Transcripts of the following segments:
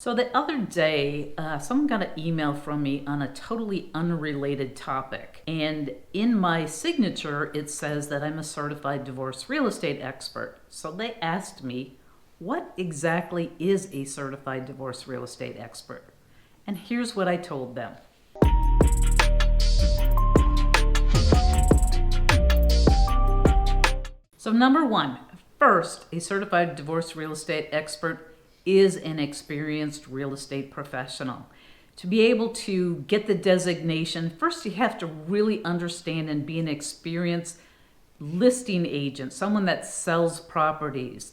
So the other day, someone got an email from me on a totally unrelated topic. And in my signature, it says that I'm a certified divorce real estate expert. So they asked me, what exactly is a certified divorce real estate expert? And here's what I told them. So number one, first, a certified divorce real estate expert is an experienced real estate professional. To be able to get the designation, first you have to really understand and be an experienced listing agent, someone that sells properties.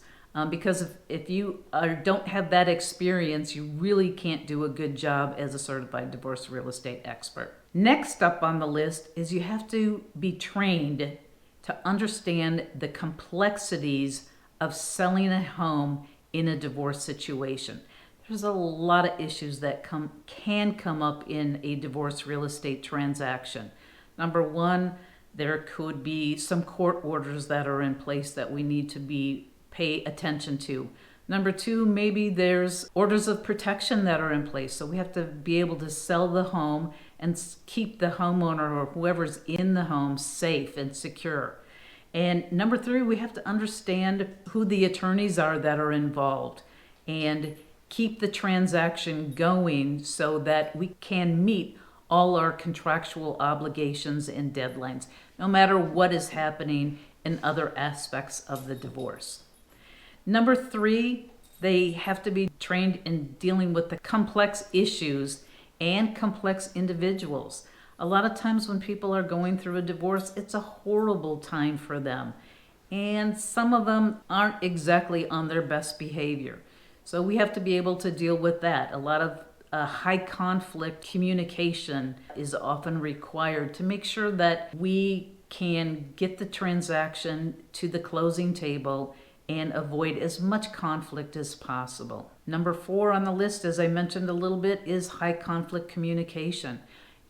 Because if you don't have that experience, you really can't do a good job as a certified divorce real estate expert. Next up on the list is you have to be trained to understand the complexities of selling a home in a divorce situation. There's a lot of issues that can come up in a divorce real estate transaction. Number one, there could be some court orders that are in place that we need to pay attention to. Number two, maybe there's orders of protection that are in place. So we have to be able to sell the home and keep the homeowner or whoever's in the home safe and secure. And number three, we have to understand who the attorneys are that are involved and keep the transaction going so that we can meet all our contractual obligations and deadlines, no matter what is happening in other aspects of the divorce. Number three, they have to be trained in dealing with the complex issues and complex individuals. A lot of times when people are going through a divorce, it's a horrible time for them. And some of them aren't exactly on their best behavior. So we have to be able to deal with that. A lot of high conflict communication is often required to make sure that we can get the transaction to the closing table and avoid as much conflict as possible. Number four on the list, as I mentioned a little bit, is high conflict communication.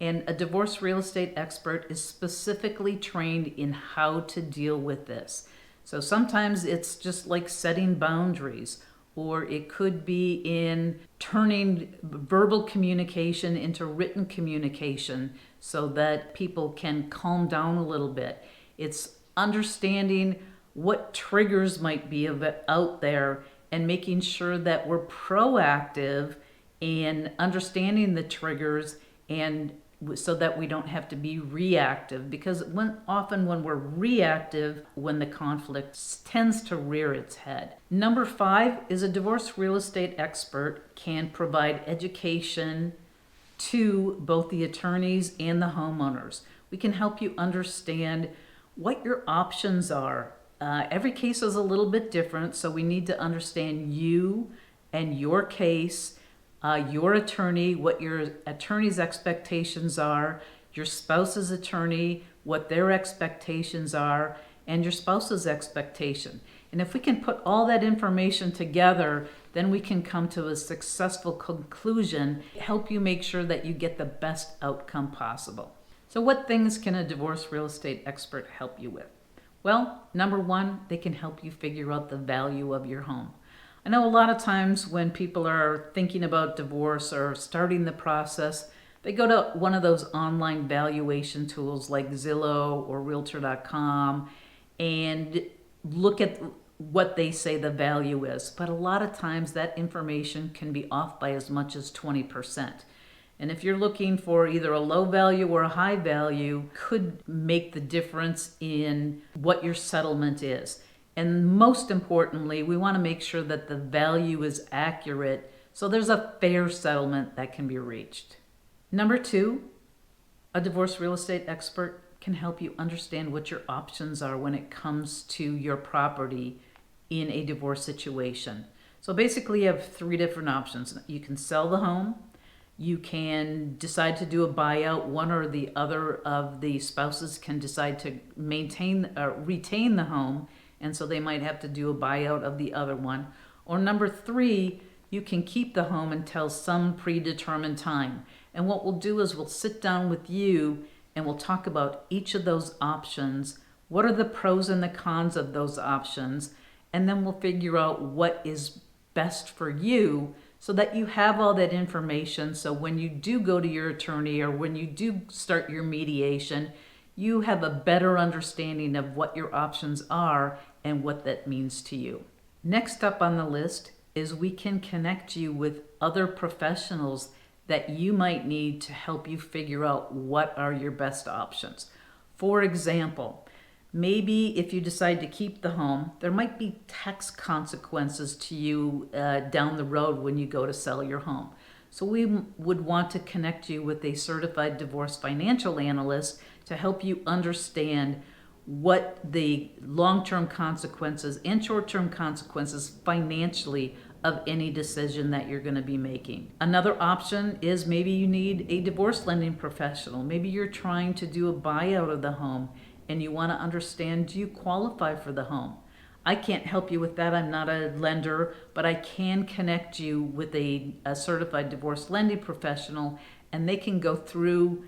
And a divorce real estate expert is specifically trained in how to deal with this. So sometimes it's just like setting boundaries, or it could be in turning verbal communication into written communication so that people can calm down a little bit. It's understanding what triggers might be out there and making sure that we're proactive in understanding the triggers and so that we don't have to be reactive, because often when we're reactive, when the conflict tends to rear its head. Number five is a divorce real estate expert can provide education to both the attorneys and the homeowners. We can help you understand what your options are. Every case is a little bit different, so we need to understand you and your case, your attorney, what your attorney's expectations are, your spouse's attorney, what their expectations are, and your spouse's expectation. And if we can put all that information together, then we can come to a successful conclusion, help you make sure that you get the best outcome possible. So what things can a divorce real estate expert help you with? Well, number one, they can help you figure out the value of your home. I know a lot of times when people are thinking about divorce or starting the process, they go to one of those online valuation tools like Zillow or Realtor.com and look at what they say the value is. But a lot of times that information can be off by as much as 20%. And if you're looking for either a low value or a high value, could make the difference in what your settlement is. And most importantly, we want to make sure that the value is accurate so there's a fair settlement that can be reached. Number two, a divorce real estate expert can help you understand what your options are when it comes to your property in a divorce situation. So basically you have three different options. You can sell the home, you can decide to do a buyout. One or the other of the spouses can decide to retain the home, and so they might have to do a buyout of the other one. Or number three, you can keep the home until some predetermined time. And what we'll do is we'll sit down with you and we'll talk about each of those options. What are the pros and the cons of those options? And then we'll figure out what is best for you so that you have all that information. So when you do go to your attorney or when you do start your mediation, you have a better understanding of what your options are and what that means to you. Next up on the list is we can connect you with other professionals that you might need to help you figure out what are your best options. For example, maybe if you decide to keep the home, there might be tax consequences to you down the road when you go to sell your home. So we would want to connect you with a certified divorce financial analyst to help you understand what the long-term consequences and short-term consequences financially of any decision that you're going to be making. Another option is maybe you need a divorce lending professional. Maybe you're trying to do a buyout of the home and you want to understand, do you qualify for the home? I can't help you with that. I'm not a lender, but I can connect you with a certified divorce lending professional, and they can go through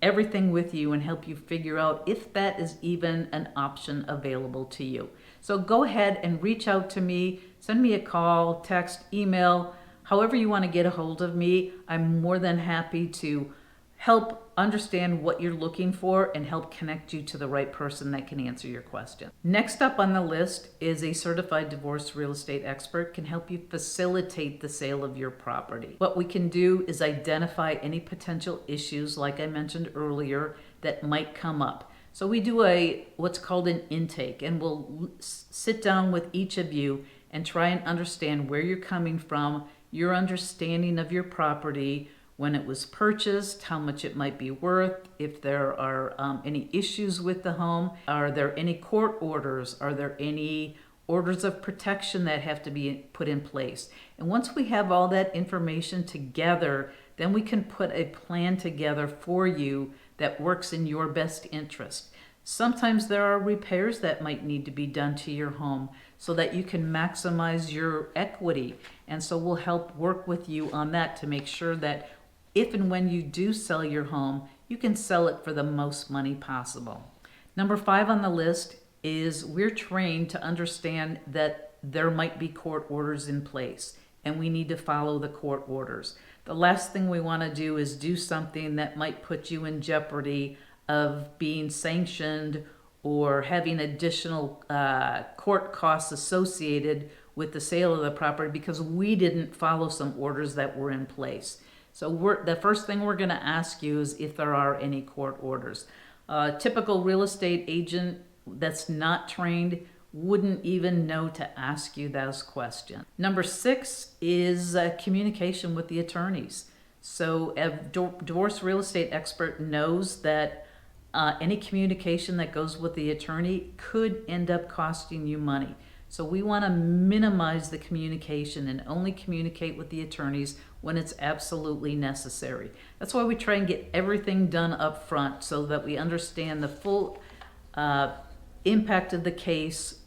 everything with you and help you figure out if that is even an option available to you. So go ahead and reach out to me, send me a call, text, email, however you want to get a hold of me. I'm more than happy to help understand what you're looking for and help connect you to the right person that can answer your question. Next up on the list is a certified divorce real estate expert can help you facilitate the sale of your property. What we can do is identify any potential issues, like I mentioned earlier, that might come up. So we do what's called an intake, and we'll sit down with each of you and try and understand where you're coming from, your understanding of your property, when it was purchased, how much it might be worth, if there are any issues with the home, are there any court orders, are there any orders of protection that have to be put in place. And once we have all that information together, then we can put a plan together for you that works in your best interest. Sometimes there are repairs that might need to be done to your home so that you can maximize your equity. And so we'll help work with you on that to make sure that if and when you do sell your home, you can sell it for the most money possible. Number 5 on the list is we're trained to understand that there might be court orders in place and we need to follow the court orders. The last thing we want to do is do something that might put you in jeopardy of being sanctioned or having additional court costs associated with the sale of the property because we didn't follow some orders that were in place. So the first thing we're going to ask you is if there are any court orders. A typical real estate agent that's not trained wouldn't even know to ask you those questions. Number 6 is communication with the attorneys. So a divorce real estate expert knows that any communication that goes with the attorney could end up costing you money. So we want to minimize the communication and only communicate with the attorneys when it's absolutely necessary. That's why we try and get everything done up front so that we understand the full impact of the case,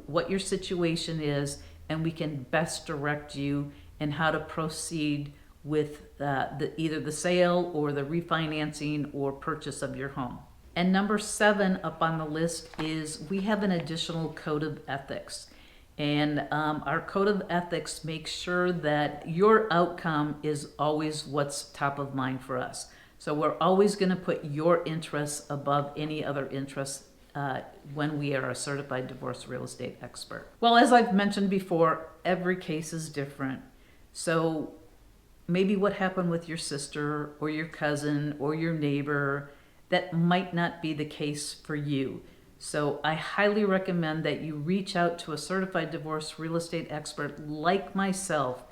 what your situation is, and we can best direct you in how to proceed with either the sale or the refinancing or purchase of your home. And number 7 up on the list is we have an additional code of ethics. And our code of ethics makes sure that your outcome is always what's top of mind for us. So we're always going to put your interests above any other interests when we are a certified divorce real estate expert. Well, as I've mentioned before, every case is different. So maybe what happened with your sister or your cousin or your neighbor, that might not be the case for you. So I highly recommend that you reach out to a certified divorce real estate expert like myself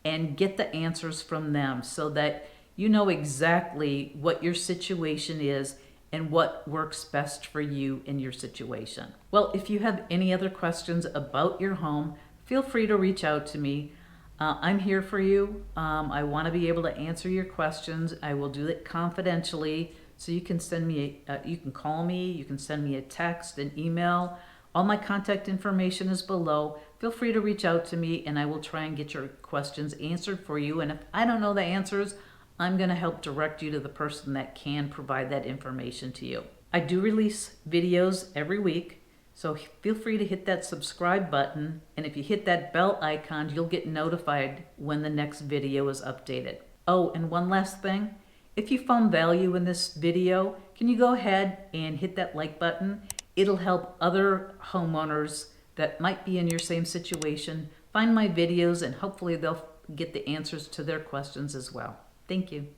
and get the answers from them so that you know exactly what your situation is and what works best for you in your situation. Well, if you have any other questions about your home, feel free to reach out to me. I'm here for you. I want to be able to answer your questions. I will do it confidentially. So you can send me, you can call me, you can send me a text, an email. All my contact information is below. Feel free to reach out to me and I will try and get your questions answered for you. And if I don't know the answers, I'm going to help direct you to the person that can provide that information to you. I do release videos every week. So feel free to hit that subscribe button, and if you hit that bell icon, you'll get notified when the next video is updated. Oh, and one last thing. If you found value in this video, can you go ahead and hit that like button? It'll help other homeowners that might be in your same situation find my videos, and hopefully they'll get the answers to their questions as well. Thank you.